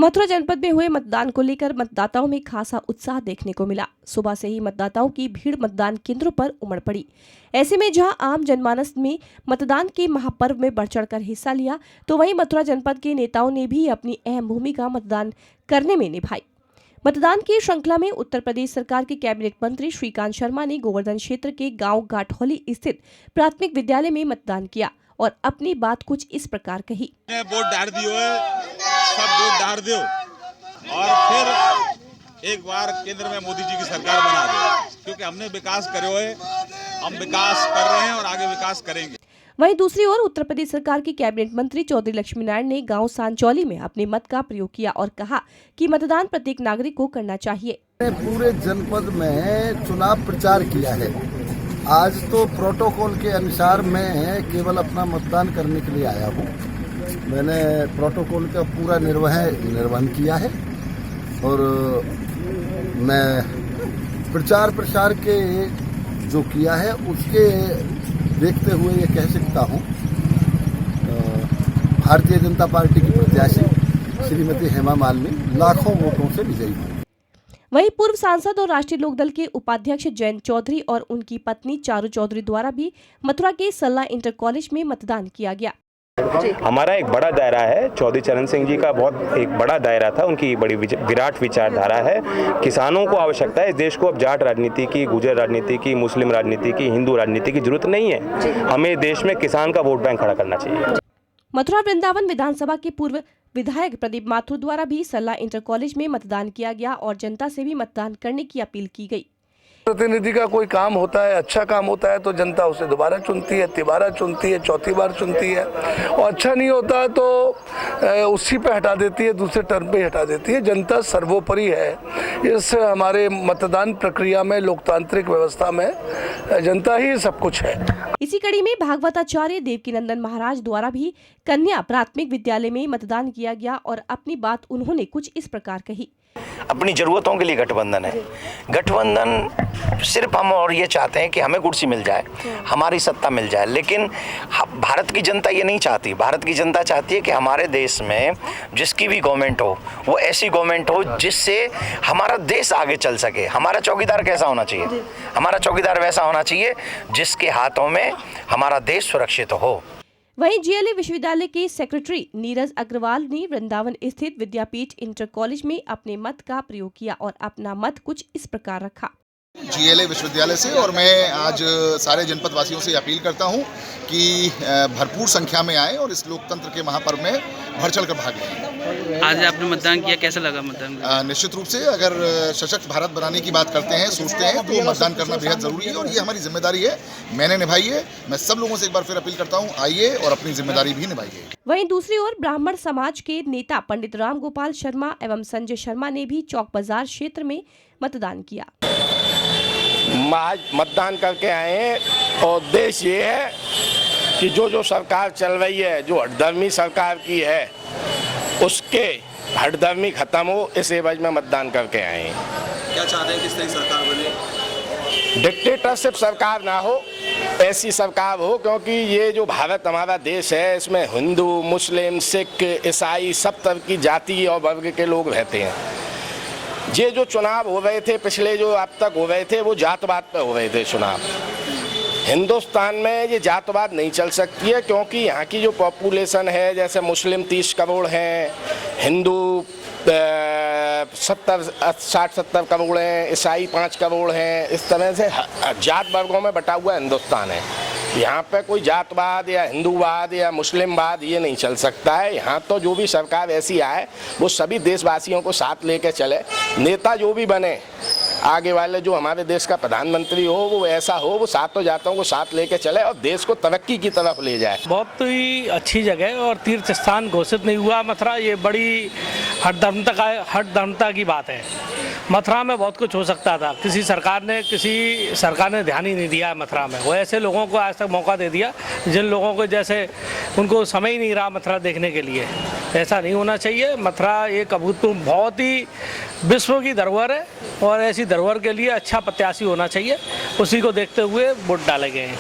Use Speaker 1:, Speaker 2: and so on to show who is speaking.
Speaker 1: मथुरा जनपद में हुए मतदान को लेकर मतदाताओं में खासा उत्साह देखने को मिला। सुबह से ही मतदाताओं की भीड़ मतदान केंद्रों पर उमड़ पड़ी। ऐसे में जहां आम जनमानस में मतदान के महापर्व में बढ़ चढ़कर हिस्सा लिया, तो वहीं मथुरा जनपद के नेताओं ने भी अपनी अहम भूमिका मतदान करने में निभाई। मतदान की श्रृंखला में उत्तर प्रदेश सरकार के कैबिनेट मंत्री श्रीकांत शर्मा ने गोवर्धन क्षेत्र के गाँव गाठौली स्थित प्राथमिक विद्यालय में मतदान किया और अपनी बात कुछ इस प्रकार कही।
Speaker 2: वोट डाल दियो है, सब वोट डाल दो और फिर एक बार केंद्र में मोदी जी की सरकार बना दो, क्योंकि हमने विकास करो है, हम विकास कर रहे हैं और आगे विकास करेंगे।
Speaker 1: वहीं दूसरी ओर उत्तर प्रदेश सरकार के कैबिनेट मंत्री चौधरी लक्ष्मी नारायण ने गांव सांचौली में अपने मत का प्रयोग किया और कहा कि मतदान प्रत्येक नागरिक को करना चाहिए।
Speaker 3: पूरे जनपद में चुनाव प्रचार किया है। आज तो प्रोटोकॉल के अनुसार मैं केवल अपना मतदान करने के लिए आया हूँ। मैंने प्रोटोकॉल का पूरा निर्वहन किया है और मैं प्रचार प्रसार के जो किया है उसके देखते हुए ये कह सकता हूँ, भारतीय जनता पार्टी की प्रत्याशी श्रीमती हेमा मालिनी लाखों वोटों से विजयी हुई।
Speaker 1: वहीं पूर्व सांसद और राष्ट्रीय लोकदल के उपाध्यक्ष जयंत चौधरी और उनकी पत्नी चारू चौधरी द्वारा भी मथुरा के सल्ला इंटर कॉलेज में मतदान किया गया।
Speaker 4: हमारा एक बड़ा दायरा है, चौधरी चरण सिंह जी का बहुत एक बड़ा दायरा था, उनकी बड़ी विराट विचारधारा है। किसानों को आवश्यकता है, इस देश को अब जाट राजनीति की, गुर्जर राजनीति की, मुस्लिम राजनीति की, हिंदू राजनीति की जरूरत नहीं है। हमें देश में किसान का वोट बैंक खड़ा करना चाहिए।
Speaker 1: मथुरा वृंदावन विधानसभा के पूर्व विधायक प्रदीप माथुर द्वारा भी सल्ला इंटर कॉलेज में मतदान किया गया और जनता से भी मतदान करने की अपील की गई।
Speaker 5: प्रतिनिधि का कोई काम होता है, अच्छा काम होता है तो जनता उसे दोबारा चुनती है, तिबारा चुनती है, चौथी बार चुनती है, और अच्छा नहीं होता है तो उसी पे हटा देती है, दूसरे टर्म पे हटा देती है। जनता सर्वोपरि है। इस हमारे मतदान प्रक्रिया में, लोकतांत्रिक व्यवस्था में जनता ही सब कुछ है।
Speaker 1: इसी कड़ी में भागवताचार्य देवकीनंदन महाराज द्वारा भी कन्या प्राथमिक विद्यालय में मतदान किया गया और अपनी बात उन्होंने कुछ इस प्रकार कही।
Speaker 6: अपनी जरूरतों के लिए गठबंधन है। गठबंधन सिर्फ हम और ये चाहते हैं कि हमें कुर्सी मिल जाए, हमारी सत्ता मिल जाए, लेकिन भारत की जनता ये नहीं चाहती। भारत की जनता चाहती है कि हमारे देश में जिसकी भी गवर्नमेंट हो वो ऐसी गवर्नमेंट हो जिससे हमारा देश आगे चल सके। हमारा चौकीदार कैसा होना चाहिए? हमारा चौकीदार वैसा होना चाहिए जिसके हाथों में हमारा देश सुरक्षित हो।
Speaker 1: वहीं जीएलई विश्वविद्यालय के सेक्रेटरी नीरज अग्रवाल ने वृंदावन स्थित विद्यापीठ इंटर कॉलेज में अपने मत का प्रयोग किया और अपना मत कुछ इस प्रकार रखा।
Speaker 7: जीएलई विश्वविद्यालय से, और मैं आज सारे जनपद वासियों से अपील करता हूं कि भरपूर संख्या में आए और इस लोकतंत्र के महापर्व में बढ़ चढ़ कर भाग लें।
Speaker 8: आज आपने मतदान किया, कैसा लगा मतदान?
Speaker 7: निश्चित रूप से अगर सशक्त भारत बनाने की बात करते हैं, सोचते हैं, तो मतदान करना बेहद जरूरी है और ये हमारी जिम्मेदारी है। मैंने निभाई है। मैं सब लोगों से एक बार फिर अपील करता हूँ, आइए और अपनी जिम्मेदारी भी निभाइए।
Speaker 1: वहीं दूसरी ओर ब्राह्मण समाज के नेता पंडित राम गोपाल शर्मा एवं संजय शर्मा ने भी चौक बाजार क्षेत्र में मतदान किया।
Speaker 5: आज मतदान करके आए हैं और उद्देश्य ये है कि जो सरकार चल रही है, जो हठधर्मी सरकार की है, उसके हठधर्मी खत्म हो, इस एवज में मतदान करके आए हैं।
Speaker 2: क्या चाहते हैं, किस तरह की सरकार बने?
Speaker 5: डिक्टेटरशिप सरकार ना हो, ऐसी सरकार हो, क्योंकि ये जो भारत हमारा देश है इसमें हिंदू, मुस्लिम, सिख, ईसाई सब तरह की जाति और वर्ग के लोग रहते हैं। ये जो चुनाव हो रहे थे पिछले, जो अब तक हो रहे थे, वो जातवाद पे हो रहे थे चुनाव। हिंदुस्तान में ये जातवाद नहीं चल सकती है, क्योंकि यहाँ की जो पॉपुलेशन है, जैसे मुस्लिम 30 करोड़ हैं, हिंदू 60-70 करोड़ हैं, ईसाई 5 करोड़ हैं। इस तरह से जात वर्गों में बटा हुआ हिंदुस्तान है। यहाँ पे कोई जातवाद या हिंदूवाद या मुस्लिमवाद ये नहीं चल सकता है। यहाँ तो जो भी सरकार ऐसी आए वो सभी देशवासियों को साथ लेके चले। नेता जो भी बने, आगे वाले जो हमारे देश का प्रधानमंत्री हो वो ऐसा हो, वो सातों जातों को साथ लेके चले और देश को तरक्की की तरफ ले जाए।
Speaker 9: बहुत ही अच्छी जगह और तीर्थ स्थान घोषित नहीं हुआ मथुरा, ये बड़ी हठधर्मता की बात है। मथुरा में बहुत कुछ हो सकता था, किसी सरकार ने ध्यान ही नहीं दिया मथुरा में। वो ऐसे लोगों को आज तक मौका दे दिया जिन लोगों को जैसे उनको समय ही नहीं रहा मथुरा देखने के लिए। ऐसा नहीं होना चाहिए। मथुरा एक अभूतपूर्व, बहुत ही विश्व की धरोहर है और ऐसी धरोहर के लिए अच्छा प्रत्याशी होना चाहिए। उसी को देखते हुए वोट डाले गए हैं।